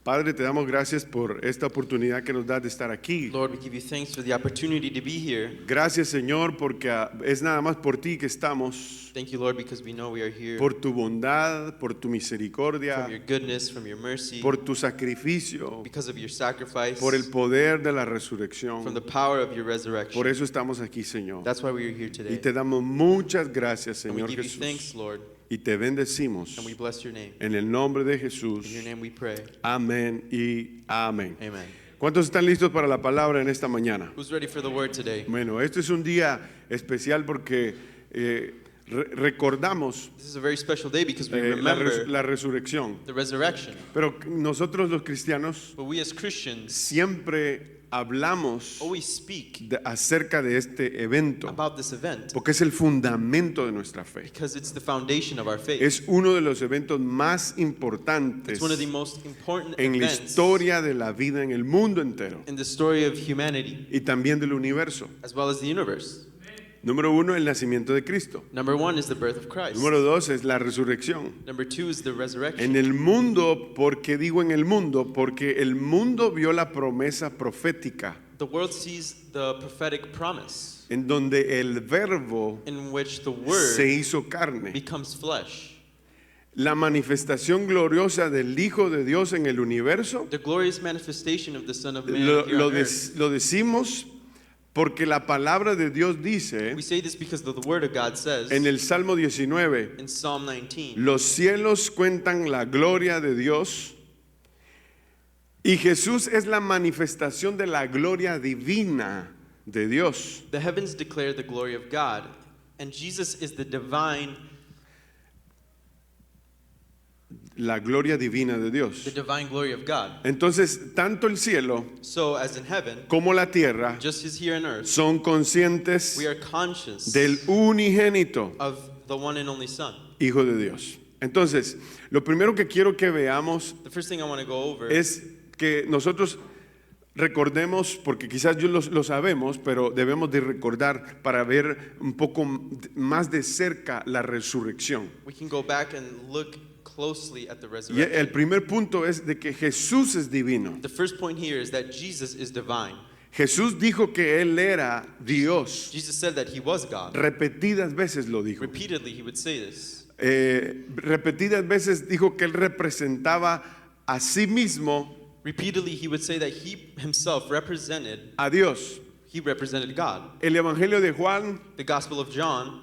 Padre, te damos gracias por esta oportunidad que nos das de estar aquí. Lord, we give you thanks for the opportunity to be here. Gracias, Señor, porque es nada más por ti que estamos, Thank you, Lord, because we know we are here por tu bondad, por tu from misericordia, your goodness, from your mercy, por tu sacrificio, because of your sacrifice, por el poder de la from resurrección. the power of your resurrection. Por eso estamos aquí, Señor. That's why we are here Y today. te damos muchas gracias, And we Señor give you thanks, Jesús. Lord, Y te bendecimos and we bless your name. en el nombre de Jesús. In your name we pray. Amén y amén. Amen. ¿Cuántos están listos para la palabra en esta mañana? Who's ready for the word today? Bueno, este es un día especial porque recordamos This is a very special day because we la remember resurrección. the resurrection. Pero nosotros los cristianos But we as Christians siempre hablamos always speak acerca de este evento about this event porque es el fundamento de nuestra fe. because it's the foundation of our faith. Es uno de los eventos más importantes It's one of the most important en la events historia de la vida en el mundo entero in the story of humanity y también del universo. as well as the universe. Número uno, el nacimiento de Cristo. Number one is the birth of Christ. Número dos es la resurrección. Number two is the resurrection. En el mundo, porque digo en el mundo, porque el mundo vio la promesa profética The world sees the prophetic promise en donde el verbo in which the se word hizo carne. becomes flesh. La manifestación gloriosa del Hijo de Dios en el universo, The glorious manifestation of the Son of Man lo, here lo on earth. lo decimos porque la palabra de Dios dice We say this because the word of God says en el Salmo 19, in Psalm 19, los cielos cuentan la gloria de Dios y Jesús es la manifestación de la gloria divina de Dios. the heavens declare the glory of God, and Jesus is the divine La gloria divina de Dios. glory of God. Entonces, tanto el cielo So as in heaven, como la tierra just as here on earth, son conscientes we are conscious del unigénito of the one and only Son. Hijo de Dios. Entonces, lo primero que quiero que veamos The first thing I want to go over es que nosotros recordemos, porque quizás yo lo sabemos, pero debemos de recordar para ver un poco más de cerca la resurrección. we can go back and look closely at the Y resurrection. el primer punto es de que Jesús es divino. The first point here is that Jesus is divine. Jesús dijo que Él era Dios. Jesus said that he was God. Repetidas veces lo dijo. Repeatedly he would say this. Repetidas veces dijo que Él representaba a sí mismo Repeatedly he would say that he himself represented God. El Evangelio de Juan The Gospel of John,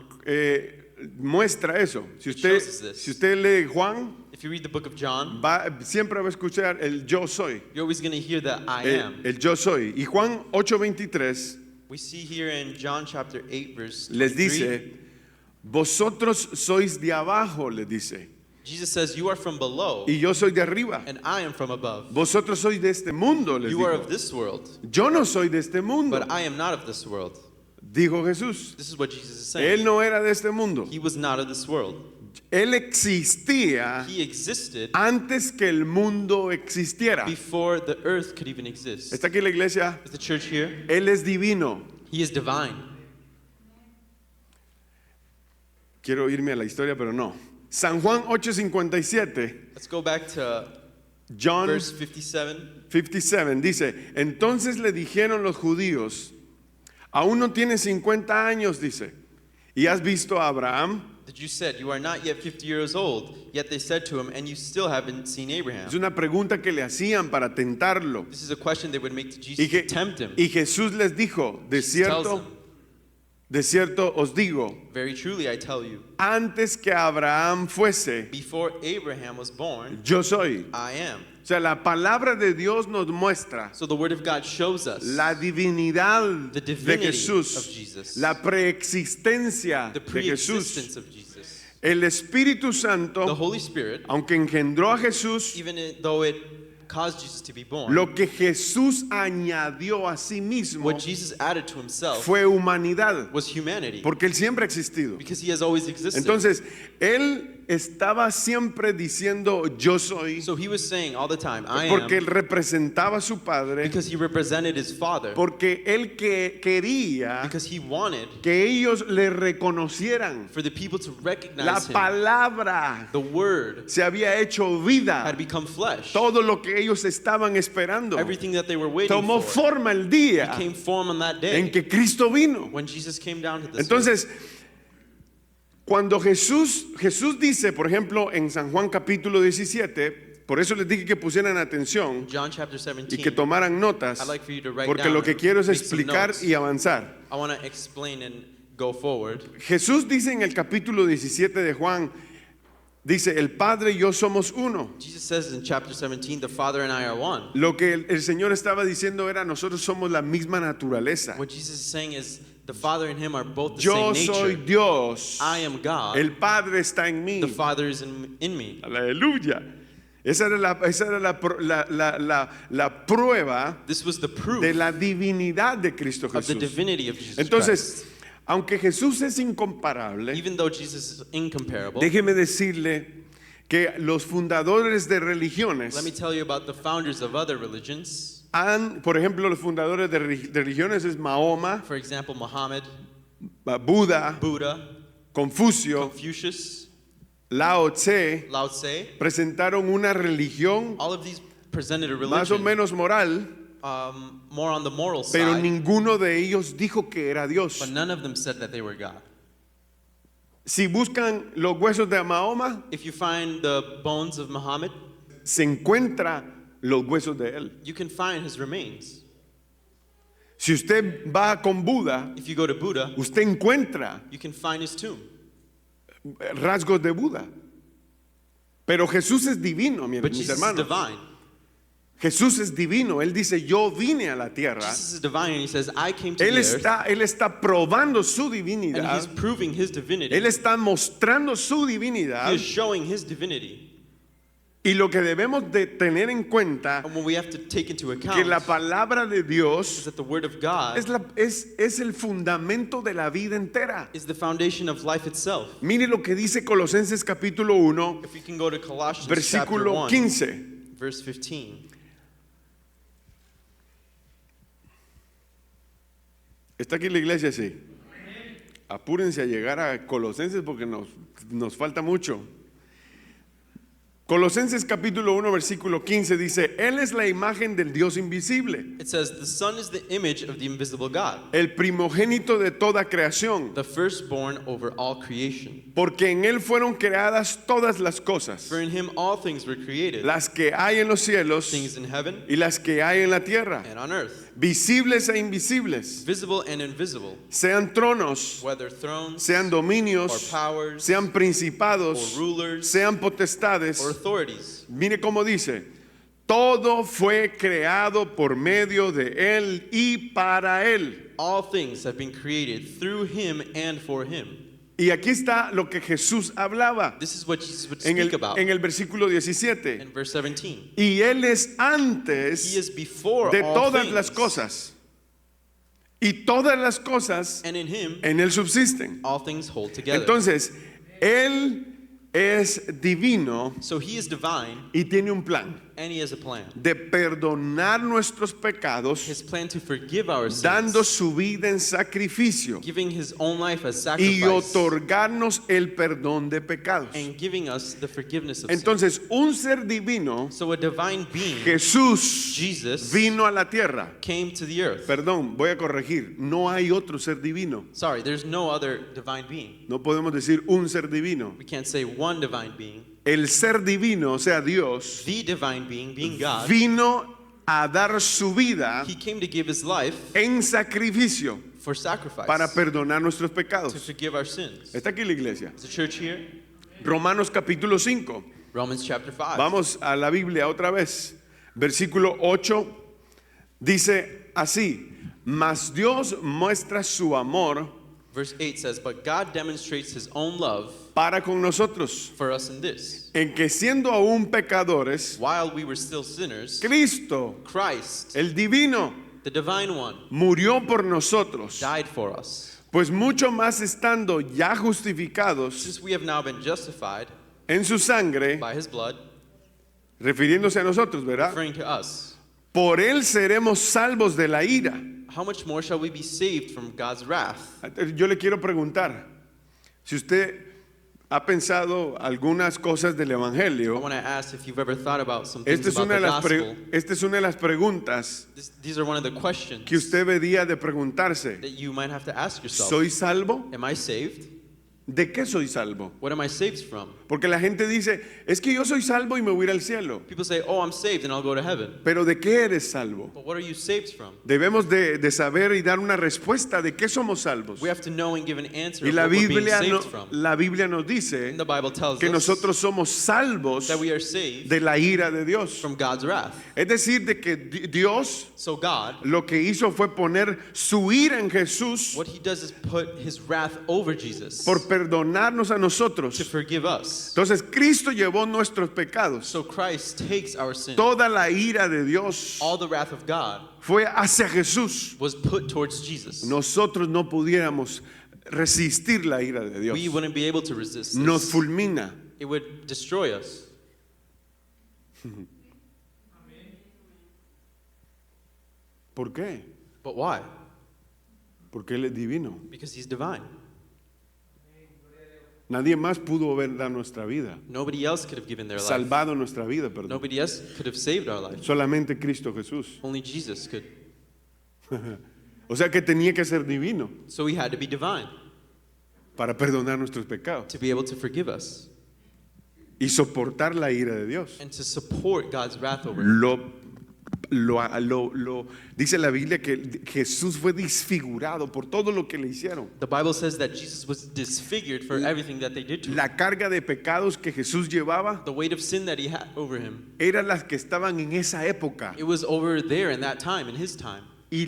muestra eso. Si shows us this. usted lee Juan, if you read the book of John, siempre va a escuchar el yo soy. you're always going to hear that I am. El yo soy. Y Juan 8:23 We see here in John chapter 8 verse les 23, dice, vosotros sois de abajo, les dice, Jesus says, you are from below y yo soy de arriba. and I am from above. Vosotros sois de este mundo, les You are dijo. of this world, Yo no soy de este mundo, but I am not of this world. dijo Jesús. This is what Jesus is saying. Él no era de este mundo. He was not of this world. Él existía He existed antes que el mundo existiera. before the earth could even exist. ¿Está aquí la iglesia? Is the church here? Él es divino. He is divine. Quiero irme a la historia, pero no. San Juan 8:57, Let's go back to John verse 57. 57, dice, entonces le dijeron los judíos, aún no tienes 50 años, dice, y has visto a Abraham. The Jews said, you are not yet 50 years old. Yet they said to him, and you still haven't seen Abraham. Es una pregunta que le hacían para tentarlo. This is a question they would make to Y, Jesus que- to tempt him. y Jesús les dijo, tells de cierto os digo, Very truly I tell you, antes que Abraham fuese, before Abraham was born, yo soy. I am. O sea, la palabra de Dios nos muestra So the word of God shows us la divinidad the de divinity of Jesús, Jesus, la preexistencia the de pre-existence Jesús. of Jesus. El Espíritu The Santo, Holy Spirit, aunque engendró a Jesús, even though it caused Jesus to be born, lo que Jesús añadió a sí mismo what Jesus added to himself fue humanidad, was humanity, porque Él siempre ha existido. because he has always existed. Entonces, Él estaba siempre diciendo yo soy, So he was saying all the time, I porque am, él representaba a su padre, because he represented his father, porque él quería because he wanted que ellos le reconocieran. for the people to La recognize him. palabra The word se había hecho vida. had become flesh. Todo lo que ellos estaban esperando Everything that they were waiting tomó for forma el día became form on that en day que Cristo vino. when Jesus came down to this earth. Entonces, cuando Jesús dice, por ejemplo, en San Juan capítulo 17, por eso les dije que pusieran atención John chapter y 17, que tomaran notas, I'd like for you to write porque down lo que and quiero es make some explicar notes. y avanzar. I want to explain and go forward. Jesús dice en el capítulo 17 de Juan, dice, el Padre y yo somos uno. Jesus says in chapter 17, the Father and I are one. Lo que el Señor estaba diciendo era, nosotros somos la misma naturaleza. What Jesus is saying is the Father and him are both the Yo same soy nature. Dios, I am God. el Padre está en mí. The Father is in me. Aleluya. Esa era la prueba This was the proof de la divinidad de Cristo of the Jesús. divinity of Jesus Entonces, Christ. aunque Jesús es incomparable, Even though Jesus is incomparable, déjeme decirle que los fundadores de religiones let me tell you about the founders of other religions. por ejemplo, los fundadores de religiones es Mahoma, For example, Muhammad, Buda, Buddha, Confucio, Confucius, Lao Tse, Lao Tse. presentaron una religión All of these presented a más o religion menos moral, more on the moral pero side, ninguno de ellos dijo que era Dios. but none of them said that they were God. Si buscan los huesos de Mahoma, If you find the bones of Muhammad, se encuentra los huesos de él. you can find his remains. Si usted va con Buda, If you go to Buddha, usted encuentra you can find his tomb. rasgos de Buda. Pero Jesús es divino, mis But Jesus is hermanos. divine. Jesús es divino. Él dice, yo vine a la tierra. Jesus is divine, and he says, I came to Él the earth, está probando su and divinidad. he's proving his divinity. Él está mostrando su He divinidad. is showing his divinity. Y lo que debemos de tener en cuenta And what we have to take into que account la palabra de is Dios that the word of God es el fundamento de la vida entera. is the foundation of life itself. Mire lo que dice Colosenses capítulo 1, If we can go to Colossians chapter versículo 1, 15. verse 15. ¿Está aquí la iglesia? Sí. Apúrense a llegar a Colosenses porque nos falta mucho. Colosenses capítulo 1 versículo 15 dice, Él es la imagen del Dios invisible, It says, the Son is the image of the invisible God, el primogénito de toda creación, the firstborn over all creation. porque en Él fueron creadas todas las cosas, For in him all things were created, las que hay en los cielos things in heaven y las que hay en la tierra, and on earth, visibles e invisibles, visible and invisible, sean tronos, whether thrones sean or dominios, powers sean principados, or rulers sean potestades. or authorities. Mire cómo dice, todo fue creado por medio de Él y para Él. All things have been created through him and for him. Y aquí está lo que Jesús hablaba This is what Jesus would en speak about el versículo 17. in verse 17. Y Él es He antes is before de all todas things, las cosas. Y todas las cosas and in him en Él subsisten. all things hold together. Entonces, Él es divino So he is divine, y tiene un plan and he has a plan. de perdonar nuestros pecados, His plan to forgive our sins, dando su vida en sacrificio giving his own life as y sacrifice, otorgarnos el perdón de pecados. and giving us the forgiveness of sins. Entonces, un ser divino, So a divine being, Jesús, Jesus, vino a la tierra. came to the earth. Perdón, voy a corregir. No hay otro ser divino. Sorry, there's no other divine being. No podemos decir un ser divino. We can't say one divine being. El ser divino, o sea, Dios, The divine being God, vino a dar su vida he came to give his life en sacrificio for sacrifice, para perdonar nuestros to pecados. forgive our sins. Está aquí la iglesia. Is the church here? Romanos capítulo 5. Romans chapter 5. Vamos a la Biblia otra vez. Versículo 8 dice así: mas Dios muestra su amor Verse 8 says, but God demonstrates his own love para con nosotros, for us in this. en que siendo aún pecadores, While we were still sinners, Cristo, Christ, el divino, the divine one, murió por nosotros. died for us. Pues mucho más estando ya justificados, Since we have now been justified, en su sangre, by his blood, refiriéndose a nosotros, ¿verdad? referring to us, Por él seremos salvos de la ira. how much more shall we be saved from God's wrath? Yo le quiero preguntar, si usted ha pensado algunas cosas del I Evangelio, want to ask if you've ever thought about some things esta es about una the de las, gospel. esta es una de las preguntas These are one of the questions que usted debería de preguntarse. that you might have to ask yourself. ¿Soy salvo? Am I saved? ¿De qué soy salvo? What am I saved from? Porque la gente dice, es que yo soy salvo y me voy a ir al cielo. People say, oh, I'm saved and I'll go to heaven. Pero ¿de qué eres salvo? But what are you saved from? Debemos de saber y dar una respuesta de qué somos salvos. We have to know and give an answer Y of la what we're being Biblia, saved from. la Biblia nos dice And the Bible tells que us nosotros somos salvos that we are saved de la ira de Dios. from God's wrath. Es decir, de que Dios So God, lo que hizo fue poner su ira en Jesús what he does is put his wrath over Jesus por perdonarnos a to nosotros. forgive us. Entonces Cristo llevó nuestros pecados. So Christ takes our sin. Toda la ira de Dios All the wrath of God fue hacia Jesús. was put towards Jesus. Nosotros no pudiéramos resistir la ira de Dios. We wouldn't be able to resist Nos this. fulmina. It would destroy us. ¿Por qué? But why? Porque Él es divino. Because he's divine. Nadie más pudo haber dado nuestra vida, Nobody else could have given their life. salvado nuestra vida, perdón. Nobody else could have saved our life. Solamente Cristo Jesús. Only Jesus could. O sea que tenía que ser divino So he had to be divine para perdonar nuestros pecados to be able to forgive us y soportar la ira de Dios. and to support God's wrath over us. Dice la Biblia que Jesús fue disfigurado por todo lo que le hicieron. The Bible says that Jesus was disfigured for everything that they did to him. La carga de pecados que Jesús llevaba The weight of sin that he had over him, eran las que estaban en esa época it was over there in that time, in his time. y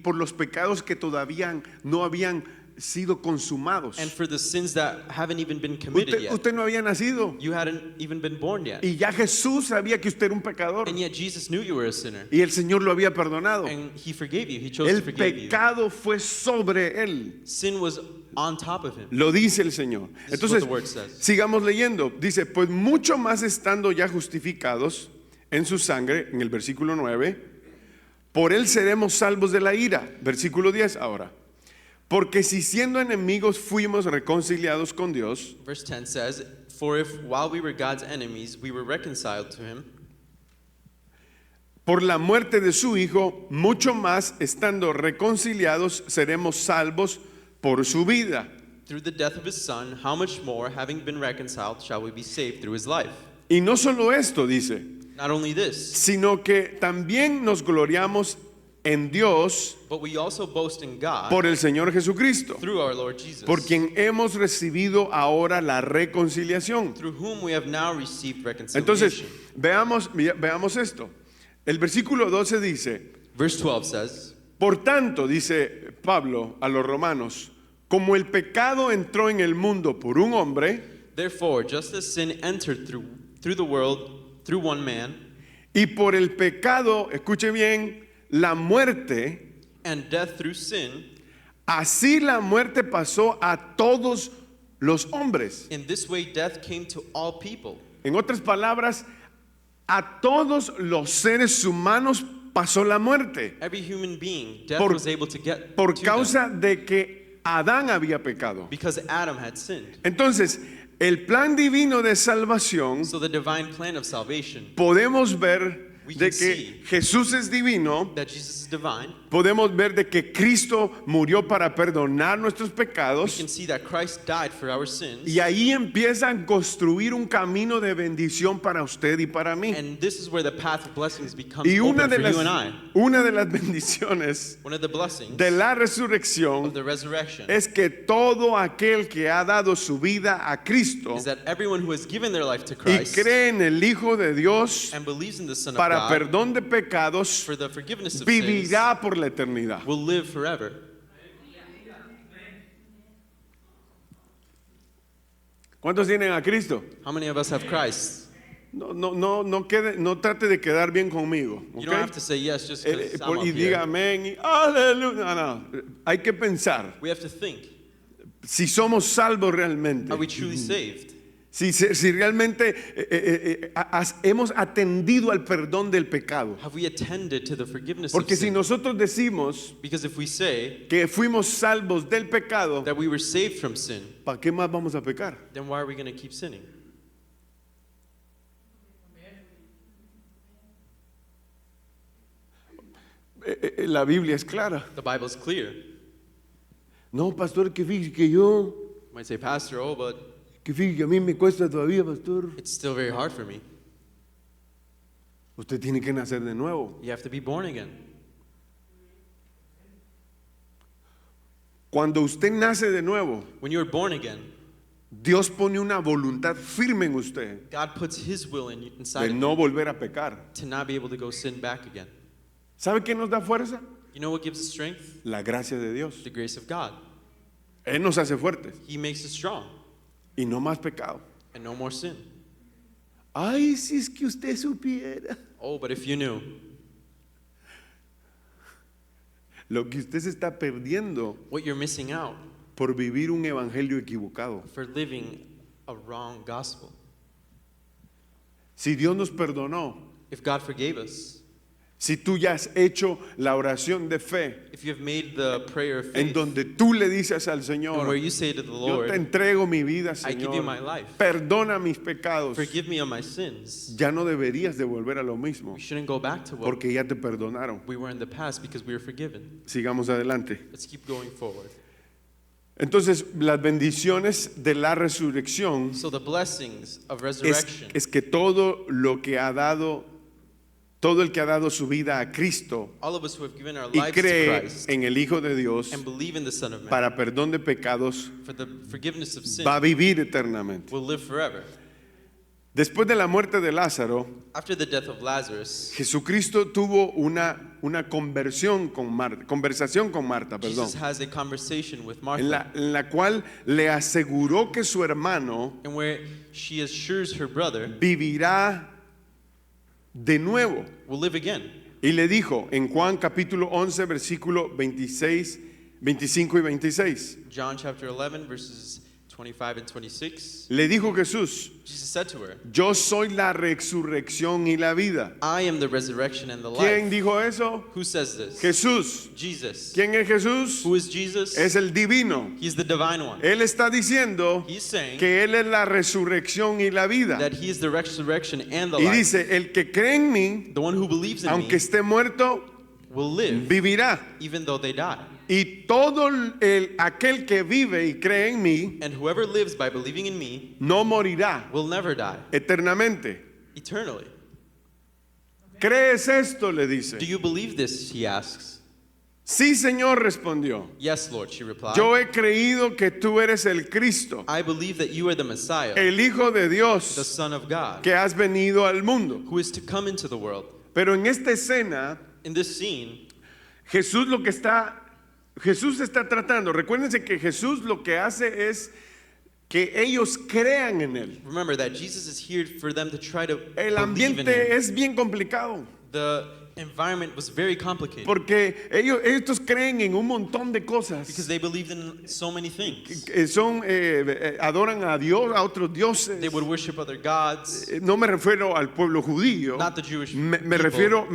por los pecados que todavía no habían sido consumados. And for the sins that haven't even been committed yet. Usted no había nacido You hadn't even been born yet. y ya Jesús sabía que usted era un pecador And yet Jesus knew you were a sinner. y el Señor lo había perdonado. And he forgave you. He chose El to forgive you. pecado fue sobre él. Sin was on top of him. Lo dice el Señor. This is Entonces, what the word says. sigamos leyendo. Dice, pues mucho más estando ya justificados en su sangre, en el versículo 9, por él seremos salvos de la ira. Versículo 10 ahora. Porque si siendo enemigos fuimos reconciliados con Dios, Verse 10 says, for if while we were God's enemies, we were reconciled to him, por la muerte de su Hijo, mucho más estando reconciliados seremos salvos por su vida. through the death of his son, how much more, having been reconciled, shall we be saved through his life? Y no solo esto, dice, Not only this, sino que también nos gloriamos en Dios but we also boast in God por el Señor Jesucristo, through our Lord Jesus, por quien hemos recibido ahora la reconciliación. through whom we have now received Entonces, reconciliation. veamos esto. El versículo 12 dice, Verse 12 says, por tanto, dice Pablo a los romanos, como el pecado entró en el mundo por un hombre, therefore, just as sin entered through the world through one man, y por el pecado, escuche bien, la muerte, and death through sin, así la muerte pasó a todos los hombres. in this way death came to all people. En otras palabras, a todos los seres humanos pasó la muerte Every human being, death Por- was able to get por to them causa de que Adán había pecado. because Adam had sinned. Entonces, el plan divino de salvación, So the divine plan of salvation, podemos ver We de can que see Jesús es divino, that Jesus is divine, podemos ver de que Cristo murió para perdonar nuestros we pecados can see that Christ died for our sins, y ahí empieza a construir un camino de bendición para usted y para mí. and this is where the path of blessings becomes Y open for you and I. una de las bendiciones One of the blessings de la resurrección of the resurrection es que todo aquel que ha dado su vida a Cristo is that everyone who has given their life to y Christ cree en el Hijo de Dios and believes in the Son of para God perdón de pecados, for the forgiveness of sins vivirá por la eternidad. will live forever. ¿Cuántos tienen a Cristo? How many of us have Christ? No trate de quedar bien conmigo. You ¿ok? don't have to say yes just because I'm up Y diga here. amén y aleluya. No. Hay que pensar We have to think, si somos salvos realmente. are we truly saved? Si realmente hemos atendido al perdón del pecado. Have we attended to the forgiveness Porque of si sin? nosotros decimos Because if we say que fuimos salvos del pecado, that we were saved from sin, ¿para qué más vamos a pecar? then why are we going to keep sinning? La Biblia es clara. The Bible's clear. No, pastor, que fíjese que yo, You might say, Pastor, oh, but que fíjese que a mí me cuesta todavía, pastor. it's still very hard for me. Usted tiene que nacer de nuevo. You have to be born again. Cuando usted nace de nuevo, When you are born again, Dios pone una voluntad firme en usted God puts His will inside de of no you volver a pecar. to not be able to go sin back again. ¿Sabe qué nos da fuerza? You know what gives us strength? La gracia de Dios. The grace of God. Él nos hace fuertes He makes us strong y no más pecado. and no more sin. Ay, si es que usted supiera Oh, but if you knew lo que usted se está perdiendo what you're missing out por vivir un evangelio equivocado. for living a wrong gospel. Si Dios nos perdonó, If God forgave us, si tú ya has hecho la oración de fe, if you have made the prayer of en faith, donde tú le dices al and Señor, where you say to the yo Lord, te entrego mi vida, I give you Señor, my life. perdona mis pecados, Forgive me of my sins. ya no deberías de volver a lo mismo, We shouldn't go back to what porque ya te perdonaron. we were in the past because we were forgiven. Sigamos adelante. Let's keep going forward. Entonces, las bendiciones de la resurrección So the blessings of es, resurrection, es que todo lo que ha dado, todo el que ha dado su vida a Cristo all of us who have given our y lives to cree Christ en el Hijo de Dios and believe in the Son of Man para perdón de pecados, for the forgiveness of sin va a vivir eternamente. will live forever. Después de la muerte de Lázaro, After the death of Lazarus, Jesucristo tuvo una conversación con Marta, conversación con Marta, perdón, Jesus has a conversation with en Martha, en la cual le aseguró que su hermano and where she assures her brother vivirá de nuevo. will live again. Y le dijo en Juan capítulo 11, versículo 26, 25 y 26. John chapter 11, verses 25 and 26. Le dijo Jesús, Jesus said to her, yo soy la resurrección y la vida. I am the resurrection and the ¿Quién life. dijo eso? Who says this? Jesús. Jesus. ¿Quién es Jesús? Who is Jesus? Es el divino. He's the divine one. Él está diciendo He's saying que Él es la resurrección y la vida. that he is the resurrection and the Y life. dice, el que cree en mí, The one who believes in aunque me esté muerto, will live vivirá. even though they die. Y todo aquel que vive y cree en mí, And whoever lives by believing in me no morirá will never die eternamente. eternally. ¿Crees esto? Le dice. Do you believe this? He asks. Sí, Señor, respondió. Yes, Lord, she replied. Yo he creído que tú eres el Cristo, I believe that you are the Messiah, el Hijo de the Dios, Son of God, que has venido al mundo. who is to come into the world. Pero en esta escena, In this scene, Jesús está tratando. Recuérdense que Jesús lo que hace es que ellos crean en Él. remember that Jesus is here for them to try to El believe in ambiente him. es bien complicado. The environment was very complicated Porque estos creen en un montón de because cosas. they believed in so many things. Adoran a Dios, a otros dioses. They would worship other gods, No me refiero al pueblo judío. not the Jewish Me people.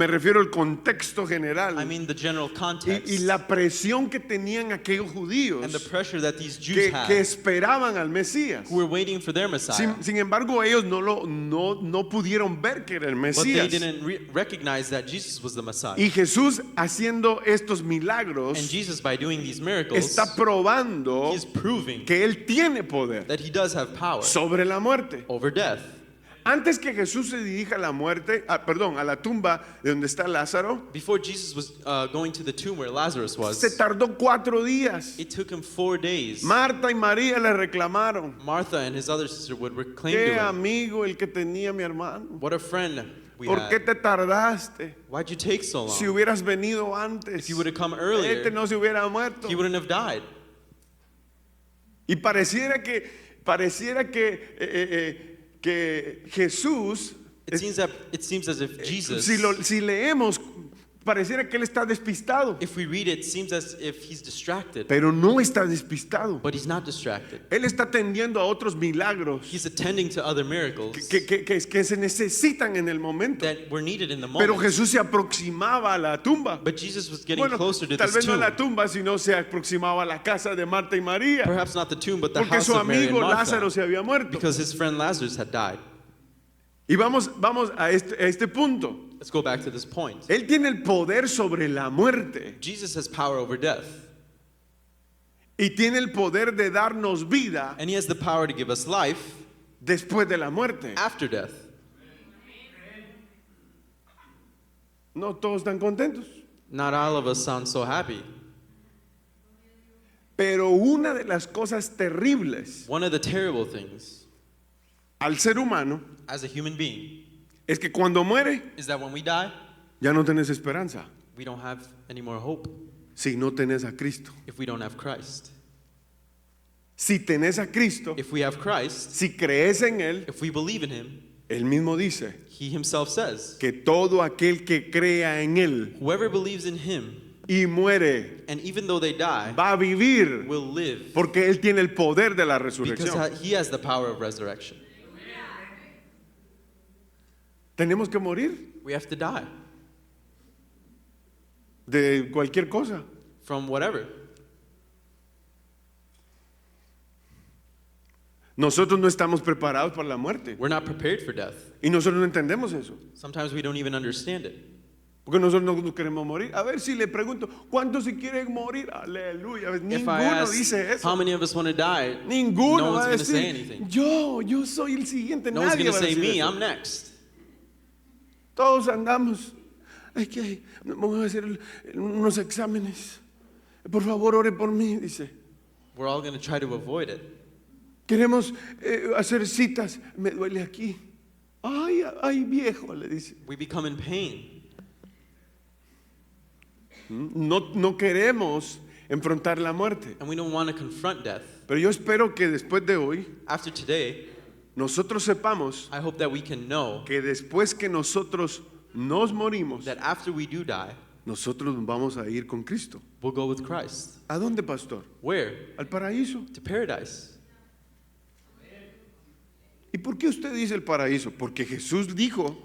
refiero al contexto general. I mean the general context Y la presión que tenían aquellos and judíos the pressure that these Jews que had esperaban al Mesías. who were waiting for their Messiah. Sin embargo, ellos no pudieron ver que era el But they Mesías. didn't recognize that Jesus was the Messiah. Y Jesús haciendo estos And milagros Jesus, by doing these miracles, está probando he's proving que Él tiene poder that he does have power sobre la muerte. over death. Antes que Jesús se dirija a la muerte, a la tumba de donde está Lázaro, Before Jesus was going to the tomb where Lazarus se was, tardó 4 días. it took him 4 days. Marta y María le reclamaron. Martha and his other sister would reclaim Qué to him, amigo el que tenía mi hermano. what a friend we ¿Por qué had. te tardaste? Why'd you take so Si long? hubieras venido antes, If you would have come este earlier, no se hubiera muerto. he wouldn't have died. Y pareciera que Jesús, It seems as if Jesus, si leemos pareciera que él está despistado, If we read it, it seems as if he's distracted, pero no está despistado. but he's not distracted. Él está atendiendo a otros milagros He's attending to other miracles que se necesitan en el momento. that were needed in the Pero moment. Jesús se aproximaba a la tumba. But Jesus was getting Bueno, closer to tal this vez no a tomb. la tumba, sino se aproximaba a la casa de Marta y María, Perhaps not the tomb, but the porque house su of Mary and amigo Lázaro Martha, se había muerto. because his friend Lazarus had died. Y vamos a este punto. Let's go back to this point. Él tiene el poder sobre la muerte Jesus has power over death, y tiene el poder de darnos vida and he has the power to give us life después de la muerte. after death. No todos están contentos. Not all of us sound so happy. Pero una de las cosas terribles One of the terrible things al ser humano as a human being es que cuando muere is that when we die, ya no tenés esperanza we don't have any more hope si no tenés a Cristo. if we don't have Christ. Si tenés a Cristo, If we have Christ, si crees en Él, if we believe in him, Él mismo dice he himself says, que todo aquel que crea en Él whoever believes in him, y muere and even though they die, va a vivir will live porque Él tiene el poder de la because resurrección. he has the power of resurrection. Tenemos que morir We have to die de cualquier cosa. from whatever. Nosotros no estamos preparados para la muerte We're not prepared for death. y nosotros no entendemos eso. Sometimes we don't even understand it. Porque nosotros no nos queremos morir. A ver si le pregunto, ¿cuántos se quieren morir? Aleluya. If I Ninguno ask dice how eso. many of us want to die, Ninguno no va a one's going to say decir, anything. yo soy el siguiente. No one's Nadie going to va a say decir me, eso. I'm next. Todos andamos. Hay que, vamos a hacer unos exámenes. Por favor, ore por mí, dice. We're all going to try to avoid it. Queremos hacer citas. Me duele aquí. Ay, viejo, le dice. We become in pain. No queremos enfrentar la muerte. And we don't want to confront death. Pero yo espero que después de hoy After today, nosotros sepamos I hope that we can know que después que nosotros nos morimos, that after we do die, nosotros vamos a ir con Cristo. we'll go with Christ. ¿A dónde, pastor? Where? Al paraíso. To paradise. ¿Y por qué usted dice el paraíso? Porque Jesús dijo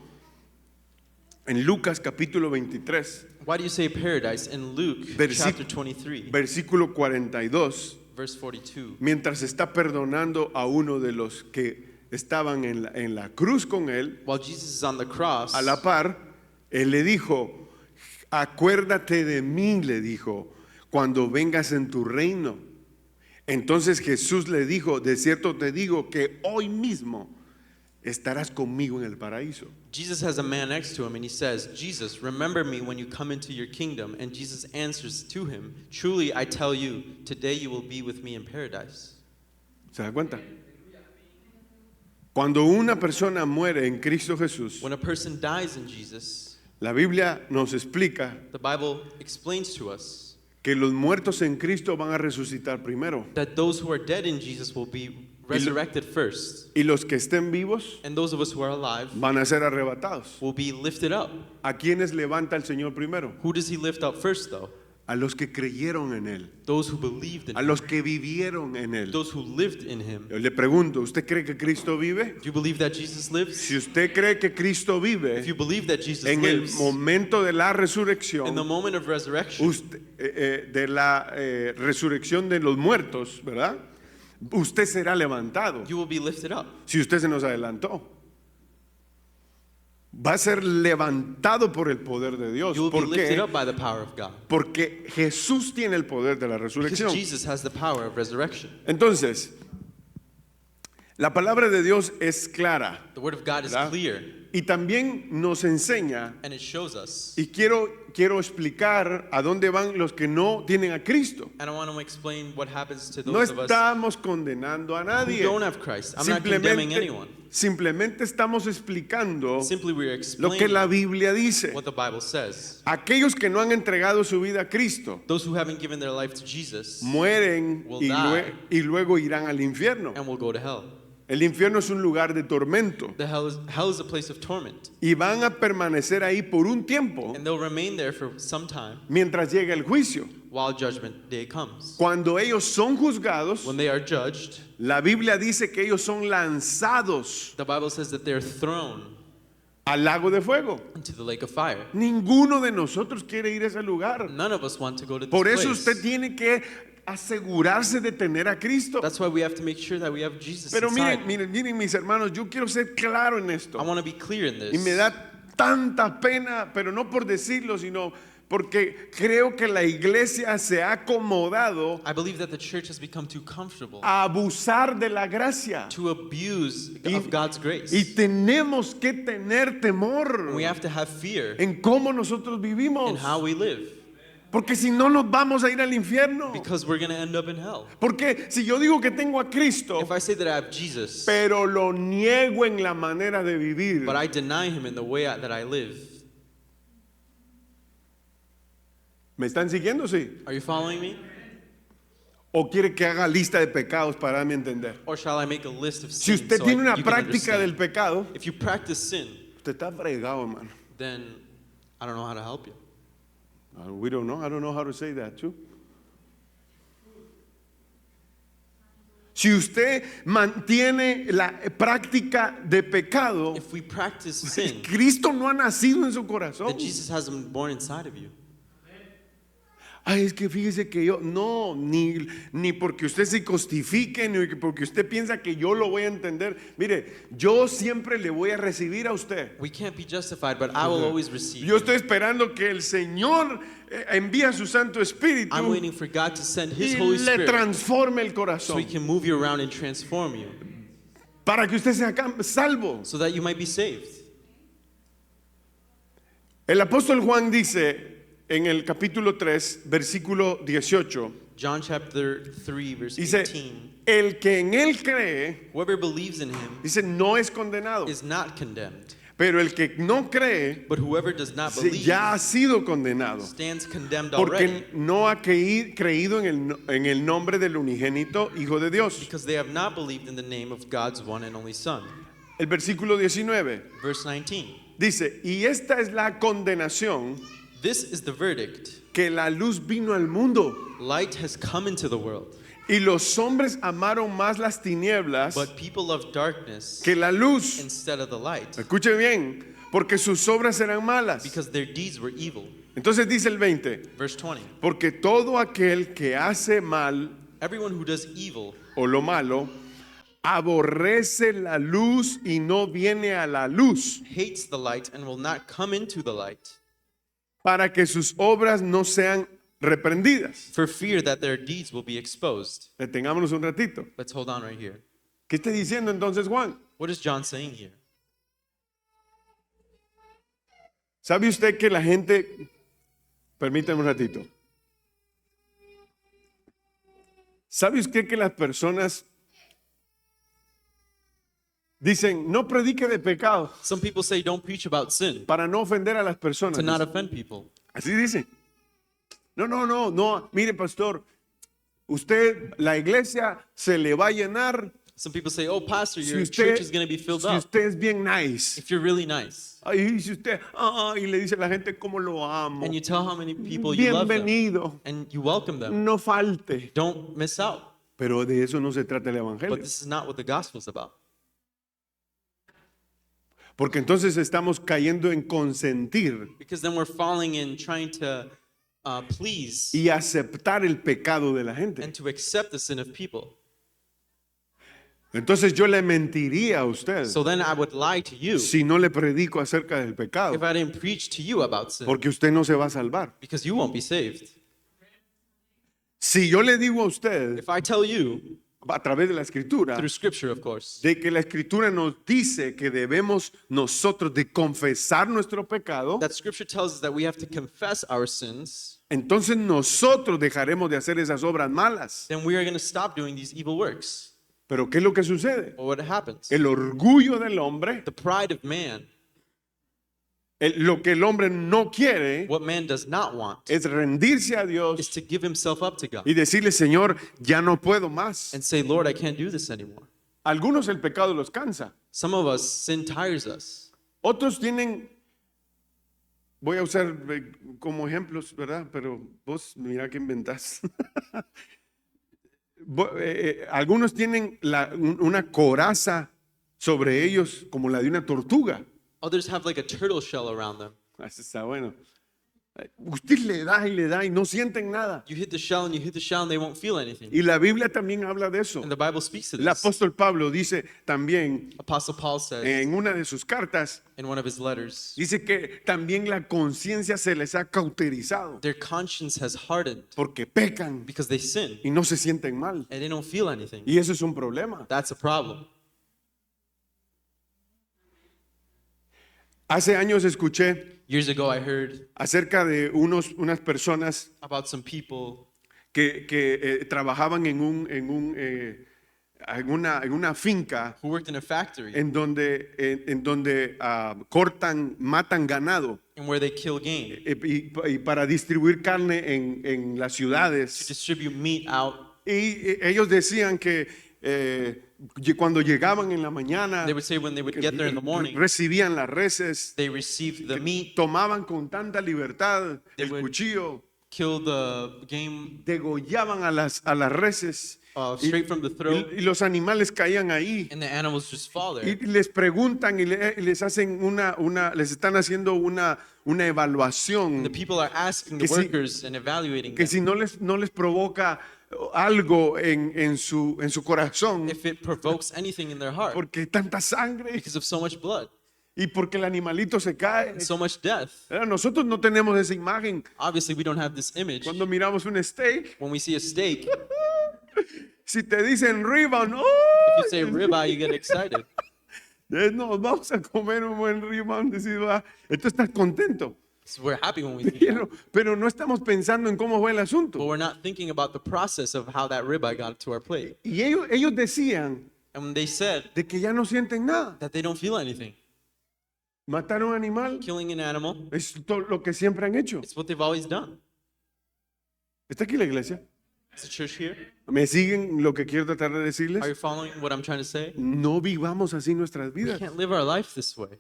en Lucas capítulo 23, Why do you say paradise in Luke chapter 23, versículo 42, verse 42? mientras está perdonando a uno de los que estaban en la cruz con él, While Jesus is on the cross, a la par, él le dijo, acuérdate de mí, le dijo, cuando vengas en tu reino. Entonces Jesús le dijo, de cierto te digo que hoy mismo estarás conmigo en el paraíso. Jesus has a man next to him and he says, Jesus, remember me when you come into your kingdom. And Jesus answers to him, truly I tell you, today you will be with me in paradise. ¿Se da cuenta? Cuando una persona muere en Cristo Jesús, When a person dies in Jesus, la Biblia nos explica the Bible explains to us que los muertos en Cristo van a resucitar primero that those who are dead in Jesus will be resurrected first. y los que estén vivos And those of us who are alive van a ser arrebatados. will be lifted up. ¿A quiénes levanta el Señor primero? Who does he lift up first, though? A los que creyeron en Él, Those who believed in a him. los que vivieron en Él. Those who lived in him. Yo le pregunto, ¿usted cree que Cristo vive? Do you believe that Jesus lives? Si usted cree que Cristo If vive, you believe that Jesus en el lives, momento de la in the resurrección, moment of resurrection, de la resurrección de los muertos, ¿verdad? Usted será levantado. you will be lifted up. Si usted se nos adelantó, va a ser levantado por el poder de Dios. You will be ¿Por lifted qué? up by the power of God. Porque Jesús tiene el poder de la Because resurrección. Jesus has the power of resurrection. Entonces, la palabra de Dios es clara The word of God is ¿verdad? clear, y también nos enseña, and it shows us. y quiero explicar a dónde van los que no tienen a Cristo. And I want to explain what happens to No those of us estamos condenando a who nadie. don't have Christ. I'm not condemning anyone. Simplemente estamos explicando Simply we are lo que la explaining Biblia dice. what the Bible says. Aquellos que no han entregado su vida a Cristo Those who haven't given their life to Jesus mueren will y die luego irán al infierno. and will go to hell. El infierno es un lugar de tormento Hell is a place of torment. y van a permanecer ahí por un tiempo And they'll remain there for some time mientras llega el juicio. while judgment day comes. Cuando ellos son juzgados, When they are judged, la Biblia dice que ellos son lanzados the Bible says that they're thrown al lago de fuego. into the lake of fire. Ninguno de nosotros quiere ir a ese lugar. None of us want to go to this Por eso place. usted tiene que asegurarse de tener a Cristo. That's why we have to make sure that we have Jesus Pero inside. miren mis hermanos, yo quiero ser claro en esto. I want to be clear in Y me this. da tanta pena, pero no por decirlo, sino porque creo que la iglesia se ha acomodado I believe that the church has become too comfortable a abusar de la gracia. to abuse of God's grace. Y tenemos que tener temor We have to have fear en cómo nosotros vivimos. in how we live, Porque si no nos vamos a ir al infierno. because we're going to end up in hell. Porque si yo digo que tengo a Cristo, If I say that I have Jesus, pero lo niego en la manera de vivir, but I deny him in the way that I live, ¿me están siguiendo? Sí. are you following me? ¿O quiere que haga lista de pecados para darme a entender? Or shall I make a list of Si sins usted so tiene una you can práctica del understand? pecado, If you practice sin, usted está fregado, hermano. then I don't know how to help you. We don't know. I don't know how to say that too. Si usted mantiene la práctica de pecado, If we practice sin, Cristo no ha nacido en su corazón. then Jesus hasn't been born inside of you. Ay, es que fíjese que yo, no, ni porque usted se justifique, ni porque usted piensa que yo lo voy a entender. Mire, yo siempre le voy a recibir a usted. We can't be justified, but I will always receive Yo you. estoy esperando que el Señor envíe a su Santo Espíritu I'm waiting for God to send His y Holy le Spirit transforme el so corazón He can move you around and transform you para que usted sea salvo. so that you might be saved. El apóstol Juan dice en el capítulo 3, versículo 18, John chapter 3, verse dice, 18. el que en él cree, Whoever believes in Him dice, no es condenado, is not condemned, pero el que no cree, but whoever does not believe ya ha sido condenado, stands condemned already, porque no ha creído en el nombre del unigénito Hijo de Dios. because they have not believed in the name of God's one and only Son. El versículo 19 Verse 19. dice, y esta es la condenación, This is the verdict. que la luz vino al mundo Light has come into the world, y los hombres amaron más las tinieblas but people love darkness que la luz. instead of the light, Escuche bien, porque sus obras eran malas. because their deeds were evil. Entonces dice el 20, Verse 20. porque todo aquel que hace mal Everyone who does evil o lo malo, aborrece la luz y no viene a la luz, hates the light and will not come into the light, para que sus obras no sean reprendidas. for fear that their deeds will be exposed. Detengámonos un ratito. Let's hold on right here. ¿Qué está diciendo entonces Juan? What is John saying here? ¿Sabe usted que la gente, permítame un ratito, ¿sabe usted que las personas dicen, no predique de pecado Some people say don't preach about sin para no ofender a las personas? to not offend people. Así dicen. No, mire pastor, usted, la iglesia se le va a llenar Some people say, oh, pastor, si your usted, church is going to be filled si up usted es bien nice. if you're really nice. Ay, si usted, y le dice a la gente cómo lo amo. And you tell how many people you love them. Bienvenido, And you welcome them. no falte. Don't miss out. Pero de eso no se trata el But evangelio. this is not what the gospel is about. Porque entonces estamos cayendo en consentir Because then we're falling in trying to please y aceptar el pecado de la gente. and to accept the sin of people. Entonces yo le mentiría a usted So then I would lie to you si no le predico acerca del pecado, if I didn't preach to you about sin, porque usted no se va a salvar. because you won't be saved. Si yo le digo a usted If I tell you, a través de la escritura through scripture of course, de que la escritura nos dice que debemos nosotros de confesar nuestro pecado, that scripture tells us that we have to confess our sins, entonces nosotros dejaremos de hacer esas obras malas. then we are going to stop doing these evil works. Pero ¿qué es lo que sucede? Well, what happens? El orgullo del hombre, The pride of man, lo que el hombre no quiere what man does not want, es rendirse a is Dios to give himself up to God y decirle, Señor, ya no puedo más. and say, Lord, I can't do this anymore. Algunos el pecado los cansa. Some of us, sin tires us. Otros tienen, voy a usar como ejemplos, ¿verdad? Pero vos mira qué inventás. Algunos tienen una coraza sobre ellos como la de una tortuga. Others have like a turtle shell around them. Eso está bueno. Usted le da y no sienten nada. You hit the shell and you hit the shell and they won't feel anything. Y la Biblia también habla de eso. And the Bible speaks to El this. apóstol Pablo dice también Apostle Paul says en una de sus cartas, in one of his letters, dice que también la conciencia se les ha cauterizado their conscience has hardened porque pecan because they sin y no se sienten mal. and they don't feel anything. Y eso es un problema. That's a problem. Hace años escuché Years ago, I heard acerca de unas personas about some people que trabajaban en una finca who worked in a factory en donde cortan, matan ganado and where they kill game y para distribuir carne en las to ciudades. distribute meat out. Y ellos decían que cuando llegaban en la mañana, They would say when they would get there in the morning, recibían las reses, they received the meat, tomaban con tanta libertad They el would- cuchillo, kill the game degollaban a las reses straight from the throat, y los animales caían ahí. and the animals just fall Y there. les preguntan y les hacen les están haciendo una evaluación The people are asking the que si- workers and evaluating que them si no les provoca algo en su corazón if it provokes anything in their heart porque tanta sangre because of so much blood, y porque el animalito se cae. so much death. Nosotros no tenemos esa imagen. Obviously, we don't have this image. Cuando miramos un steak, When we see a steak, si te dicen ribón, if you say ribeye, you get excited. nos vamos a comer un buen ribón, decís, va, entonces estás contento. So we're happy when we see that. Pero no estamos pensando en cómo fue el But asunto. we're not thinking about the process of how that ribeye got to our plate. Y ellos decían And when they said de que ya no sienten nada. that they don't feel anything, Matar a un animal killing an animal, es todo lo que siempre han hecho. it's what they've always done. ¿Está aquí la iglesia? Is the church here? ¿Me siguen lo que quiero tratar de Are you decirles? following what I'm trying to say? No vivamos así nuestras We vidas. can't live our life this way.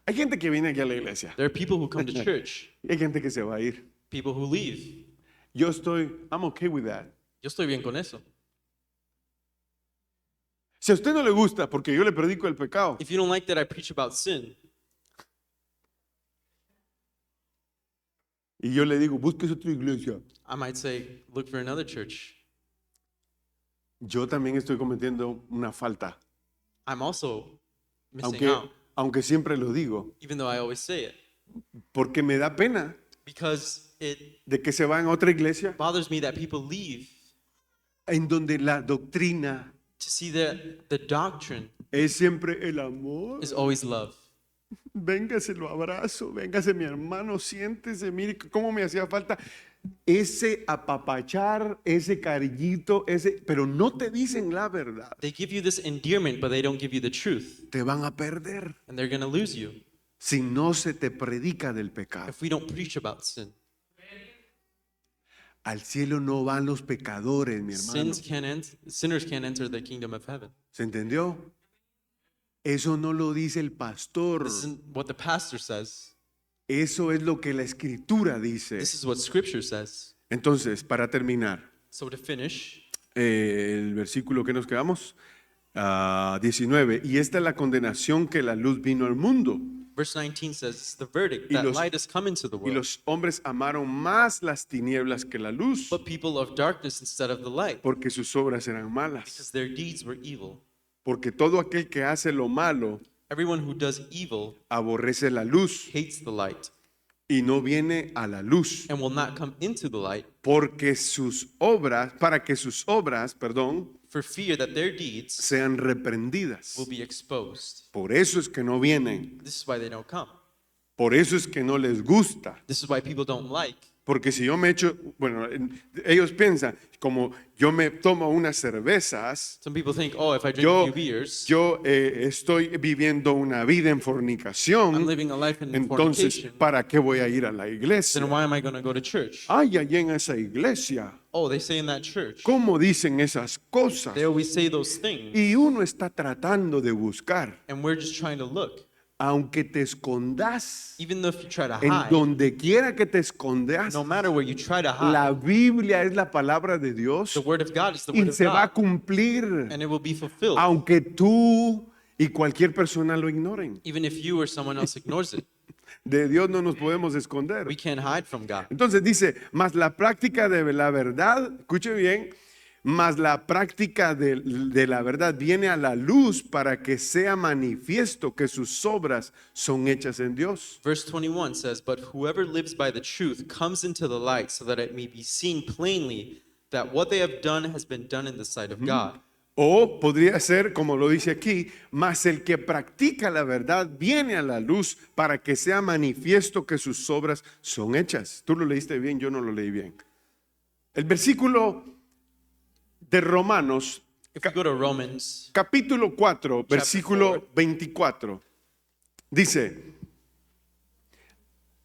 Hay gente que viene aquí a la iglesia. There are people who come to church, Y hay gente que se va a ir. people who leave. I'm okay with that. Yo estoy bien con eso. Si a usted no le gusta, porque yo le predico el pecado, If you don't like that I preach about sin, y yo le digo, busque otra iglesia, I might say, look for another church. yo también estoy cometiendo una falta. I'm also missing Aunque, out, aunque siempre lo digo, even though I always say it, porque me da pena because it de que se van a otra iglesia bothers me that people leave en donde la doctrina to see that the doctrine es siempre el amor. is always love. Véngase, lo abrazo, véngase mi hermano, siéntese, mire cómo me hacía falta ese apapachar, ese cariñito, pero no te dicen la verdad. They give you this endearment, but they don't give you the truth, Te van a perder and they're going to lose you si no se te predica del pecado. if we don't preach about sin. Al cielo no van los pecadores, mi hermano. Sinners can't enter the kingdom of heaven. ¿Se entendió? Eso no lo dice el pastor. This isn't what the pastor says. Eso es lo que la escritura dice. This is what scripture says. Entonces, para terminar, So to finish, el versículo que nos quedamos, 19. Y esta es la condenación que la luz vino al mundo. verse 19 says, "It's the verdict Y that los- light has come into the Y world, los hombres amaron más las tinieblas que la luz, but people of darkness instead of the light, porque sus obras eran malas. because their deeds were evil. Porque todo aquel que hace lo malo Everyone who does evil aborrece la luz hates the light y no viene a la luz, and will not come into the light para que sus obras, for fear that their deeds sean reprendidas. will be exposed." Por eso es que no vienen. This is why they don't come. Por eso es que no les gusta. This is why people don't like. Porque si yo me echo, bueno, ellos piensan, como yo me tomo unas cervezas, Some people think, oh, if I drink a yo, few beers, estoy viviendo una vida en I'm fornicación, living a life in entonces, fornication. ¿para qué voy a ir a la iglesia? Then why am I going to go to church? Ay, allí en esa iglesia, oh, they say in that church. ¿Cómo dicen esas cosas? They always say those things. Y uno está tratando de buscar, And we're just trying to look. aunque te escondas, Even though if you try to en hide, donde quiera que te escondas, no matter where you try to hide, la Biblia es la palabra de Dios the word of God is the y word of se va a God. cumplir, And it will be fulfilled. aunque tú y cualquier persona lo ignoren. Even if you or someone else ignores it. De Dios no nos podemos esconder. We can't hide from God. Entonces dice, mas la práctica de la verdad, escuche bien, mas la práctica de la verdad viene a la luz para que sea manifiesto que sus obras son hechas en Dios. Verse 21 says, but whoever lives by the truth comes into the light so that it may be seen plainly that what they have done has been done in the sight of God. O podría ser, como lo dice aquí, mas el que practica la verdad viene a la luz para que sea manifiesto que sus obras son hechas. Tú lo leíste bien, yo no lo leí bien. El versículo de Romanos, If you go to Romans, capítulo 4, versículo 4. 24, dice,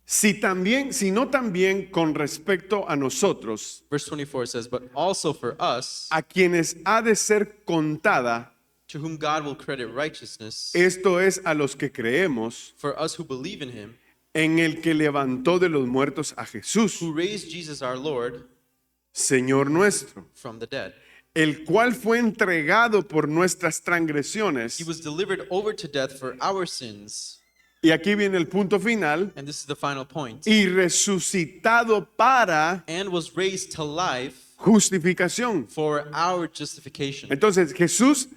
si no también con respecto a nosotros, verse 24 says, but also for us, a quienes ha de ser contada, to whom God will credit righteousness, esto es a los que creemos, for us who believe in him, en el que levantó de los muertos a Jesús, who raised Jesus our Lord Señor nuestro, from the dead. el cual fue entregado por nuestras transgresiones. He was delivered over to death for our sins. Y aquí viene el punto final. And this is the final point. Y resucitado para And was raised to life justificación. for our justification. Entonces Jesús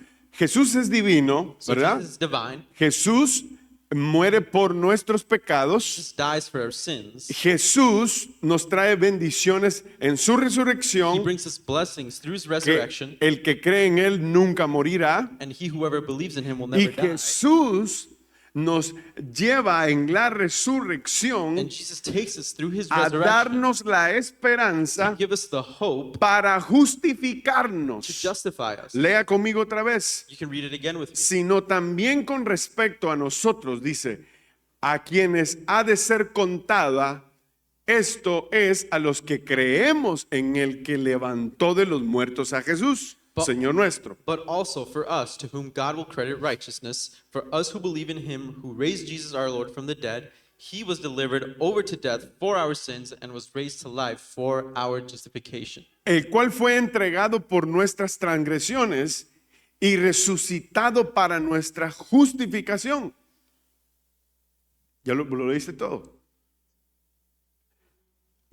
es divino, So ¿verdad? Jesus is divine. Jesús muere por nuestros pecados. Jesus dies for our sins. Jesús nos trae bendiciones en su He resurrección. brings us blessings through his Que resurrection. el que cree en él nunca morirá. And he whoever believes in him will Y never die. Jesús nos lleva en la resurrección And Jesus takes us through his a resurrection darnos la to esperanza give us the hope para to justificarnos. justify us. Lea conmigo otra vez. You can read it again with me. Sino también con respecto a nosotros, dice, a quienes ha de ser contada, esto es a los que creemos en el que levantó de los muertos a Jesús, Señor nuestro. But also for us, to whom God will credit righteousness, for us who believe in him who raised Jesus our Lord from the dead, he was delivered over to death for our sins and was raised to life for our justification. El cual fue entregado por nuestras transgresiones y resucitado para nuestra justificación. Ya lo leíste todo.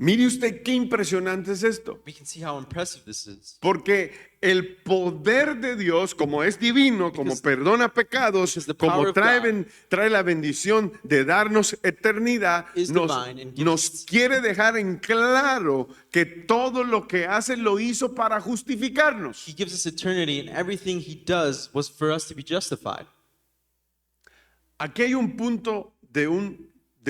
Mire usted qué impresionante es esto. We can see how impressive this is. Porque el poder de Dios, como es divino, como Because- perdona pecados, because the power como of God trae la bendición de darnos eternidad, is nos, divine and gives nos us- quiere dejar en claro que todo lo que hace lo hizo para justificarnos. He gives us eternity, and everything he does was for us to be justified. Aquí hay un punto de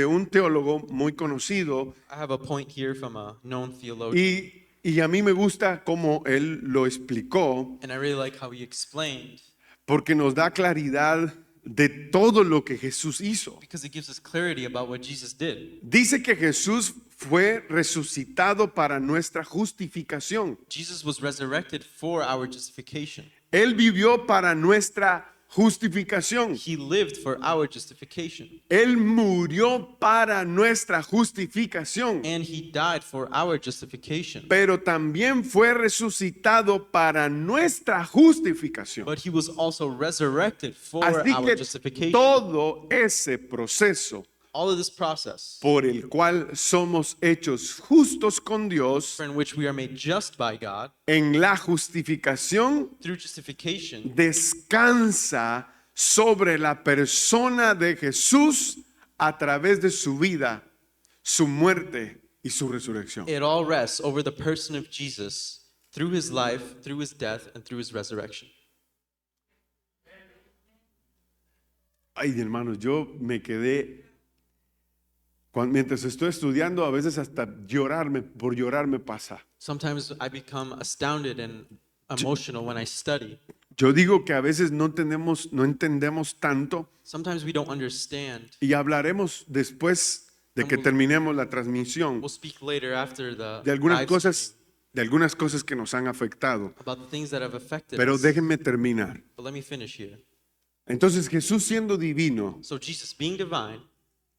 un teólogo muy conocido I have a point here from a known theologian, y a mí me gusta cómo él lo explicó and I really like how he explained, porque nos da claridad de todo lo que Jesús hizo. because it gives us clarity about what Jesus did. Dice que Jesús fue resucitado para nuestra justificación. Jesus was resurrected for our justification. Él vivió para nuestra justificación. He lived for our justification. Él murió para nuestra justificación. And he died for our justification. Pero también fue resucitado para nuestra justificación. But he was also resurrected for Así our que justification. todo ese proceso All of this process, por el cual somos hechos justos con Dios in which we are made just by God, en la justificación, through justification, descansa sobre la persona de Jesús a través de su vida, su muerte y su resurrección. it all rests over the person of Jesus through his life, through his death, and through his resurrection. Ay, hermanos, yo me quedé, mientras estoy estudiando, a veces hasta por llorar me pasa. Sometimes I become astounded and emotional when I study. Yo digo que a veces no entendemos tanto Sometimes we don't understand. y hablaremos después de que terminemos la transmisión We'll speak later after the de algunas live cosas stream de algunas cosas que nos han afectado. about the things that have affected Pero us. déjenme terminar. But let me finish here. Entonces Jesús, siendo divino, So Jesus, being divine,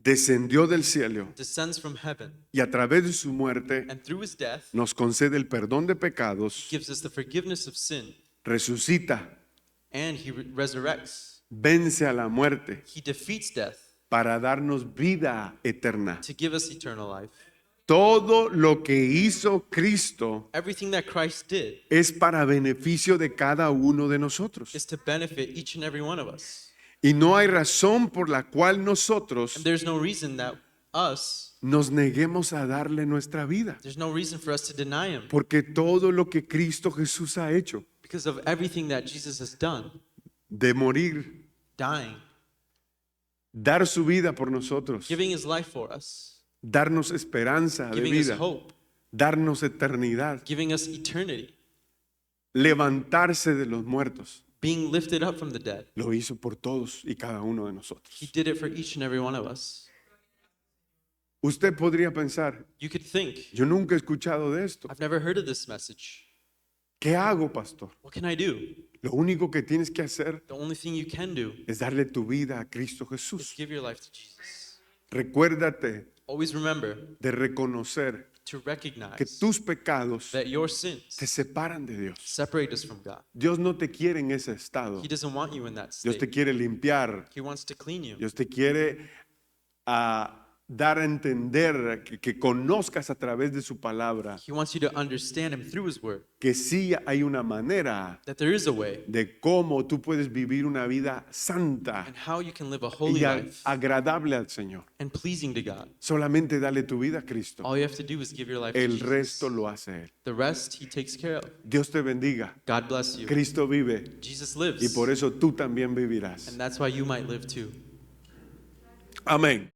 descendió del cielo descends from heaven, y a través de su muerte and through his death nos concede el perdón de pecados, gives us the forgiveness of sin, resucita, and he resurrects. vence a la muerte He defeats death para darnos vida eterna. to give us eternal life. Todo lo que hizo Cristo Everything that Christ did es para beneficio de cada uno de nosotros. is to benefit each and every one of us. Y no hay razón por la cual nosotros And there's no reason that us, nos neguemos a darle nuestra vida. there's no reason for us to deny him Porque todo lo que Cristo Jesús ha hecho, because of everything that Jesus has done, de morir, dying, dar su vida por nosotros, giving his life for us, darnos esperanza de giving us vida, hope, darnos eternidad, giving us eternity, levantarse de los muertos. being lifted up from the dead. Lo hizo por todos y cada uno de He nosotros. did it for each and every one of us. Usted podría pensar, You could think, yo nunca he escuchado de esto. I've never heard of this message. ¿Qué hago, pastor? What can I do? Lo único que tienes que hacer The only thing you can do es darle tu vida a Cristo is Jesús. give your life to Jesus. Recuérdate Always remember de reconocer to que recognize tus pecados that your te sins separan de Dios. separate us from God. Dios no te quiere en ese estado. He doesn't want you in that Dios te state. quiere limpiar. He wants to clean you. Dios te quiere dar a entender que conozcas a través de su palabra He wants you to understand him through his word, que sí hay una manera that there is a way de cómo tú puedes vivir una vida santa and how you can live a holy y life agradable al Señor. and pleasing to God. Solamente dale tu vida a Cristo. All you have to do is give your life to El Jesus. resto lo hace Él. The rest he takes care of. Dios te bendiga. God bless you. Cristo vive Jesus y lives, por eso tú también vivirás. and that's why you might live too. Amén.